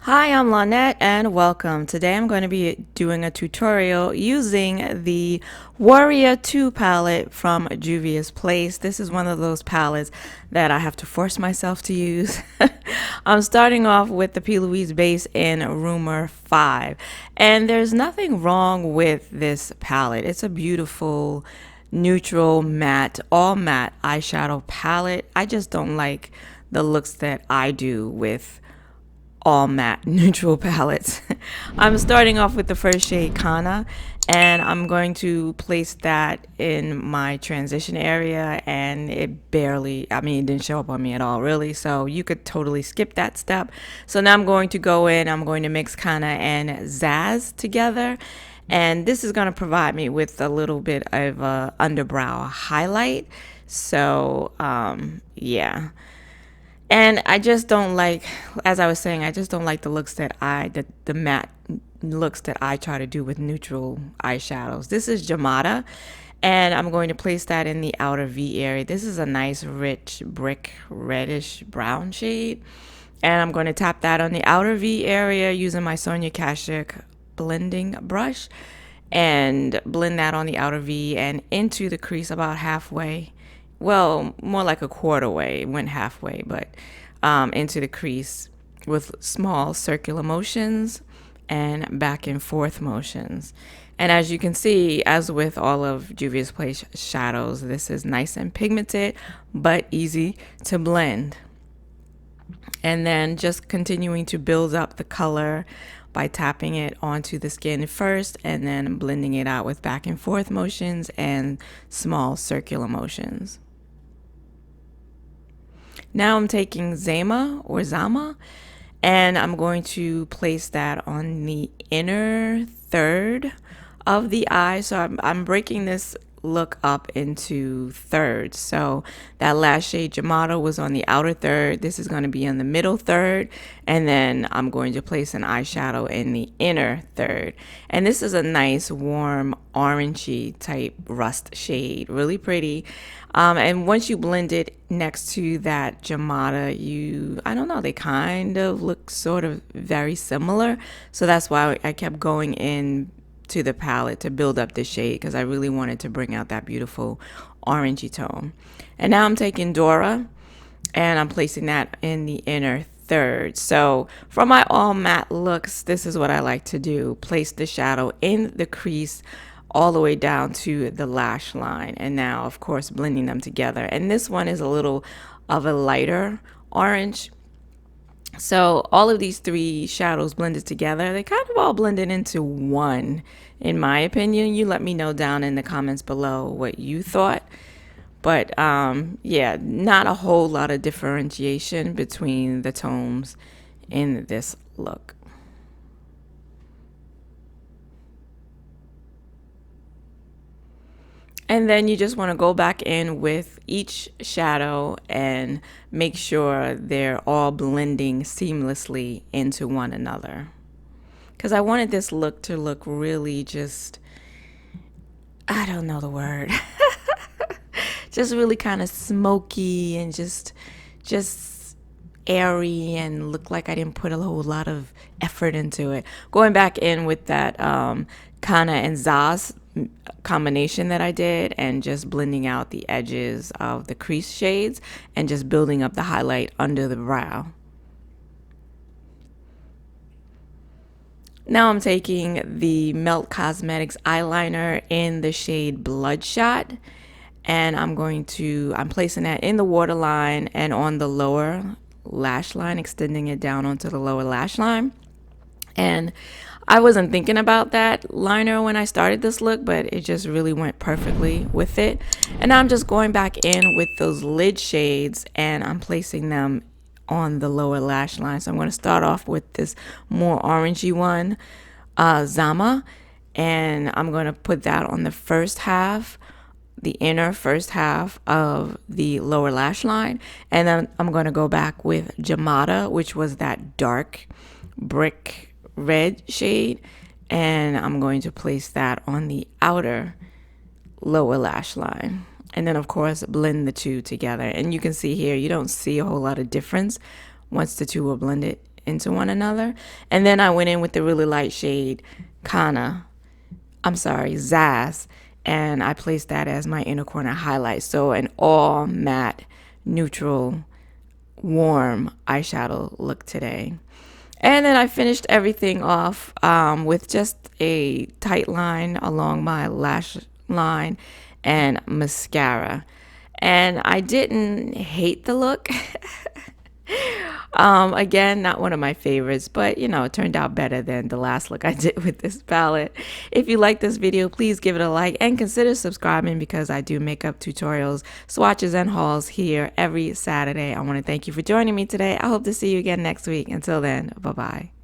Hi, I'm Lynette and welcome. Today I'm going to be doing a tutorial using the Warrior 2 palette from Juvia's Place. This is one of those palettes that I have to force myself to use. I'm starting off with the P. Louise base in Rumour 5. And there's nothing wrong with this palette. It's a beautiful neutral matte, all matte eyeshadow palette. I just don't like the looks that I do with all matte neutral palettes. I'm starting off with the first shade Khana, and I'm going to place that in my transition area, and it didn't show up on me at all really, so you could totally skip that step. So now I'm going to go in, I'm going to mix Khana and Zaz together, and this is going to provide me with a little bit of a underbrow highlight. So yeah. And I just don't like, as I was saying, I just don't like the looks that the matte looks that I try to do with neutral eyeshadows. This is Gemara, and I'm going to place that in the outer V area. This is a nice rich brick reddish brown shade. And I'm going to tap that on the outer V area using my Sonia Kashuk blending brush and blend that on the outer V and into the crease about halfway. Well, more like a quarter way, it went halfway, but into the crease with small circular motions and back and forth motions. And as you can see, as with all of Juvia's Place shadows, this is nice and pigmented, but easy to blend. And then just continuing to build up the color by tapping it onto the skin first and then blending it out with back and forth motions and small circular motions. Now I'm taking ZEMA or ZAMA, and I'm going to place that on the inner third of the eye. So I'm breaking this look up into thirds. So that last shade Gemara was on the outer third. This is going to be on the middle third, and then I'm going to place an eyeshadow in the inner third. And this is a nice warm orangey type rust shade, really pretty. And once you blend it next to that Gemara, I don't know, they kind of look sort of very similar. So that's why I kept going in to the palette to build up the shade, because I really wanted to bring out that beautiful orangey tone. And now I'm taking DORA and I'm placing that in the inner third. So for my all matte looks, this is what I like to do. Place the shadow in the crease all the way down to the lash line, and now of course blending them together. And this one is a little of a lighter orange. So all of these three shadows blended together, they kind of all blended into one, in my opinion. You let me know down in the comments below what you thought. But yeah, not a whole lot of differentiation between the tones in this look. And then you just want to go back in with each shadow and make sure they're all blending seamlessly into one another. Because I wanted this look to look really just, I don't know the word, just really kind of smoky and just airy and look like I didn't put a whole lot of effort into it. Going back in with that Khana and Zaz combination that I did and just blending out the edges of the crease shades and just building up the highlight under the brow. Now I'm taking the Melt Cosmetics eyeliner in the shade Bloodshot, and I'm placing that in the waterline and on the lower lash line, extending it down onto the lower lash line. And I wasn't thinking about that liner when I started this look, but it just really went perfectly with it. And now I'm just going back in with those lid shades and I'm placing them on the lower lash line. So I'm going to start off with this more orangey one, Zama, and I'm going to put that on the first half, the inner first half of the lower lash line. And then I'm going to go back with Gemara, which was that dark brick red shade, and I'm going to place that on the outer lower lash line. And then of course blend the two together, and you can see here you don't see a whole lot of difference once the two are blended into one another. And then I went in with the really light shade Zaz, and I placed that as my inner corner highlight. So an all matte, neutral, warm eyeshadow look today. And then I finished everything off with just a tight line along my lash line and mascara. And I didn't hate the look. Again, not one of my favorites, but you know, it turned out better than the last look I did with this palette. If you like this video, please give it a like and consider subscribing, because I do makeup tutorials, swatches, and hauls here every Saturday. I want to thank you for joining me today. I hope to see you again next week. Until then, bye-bye.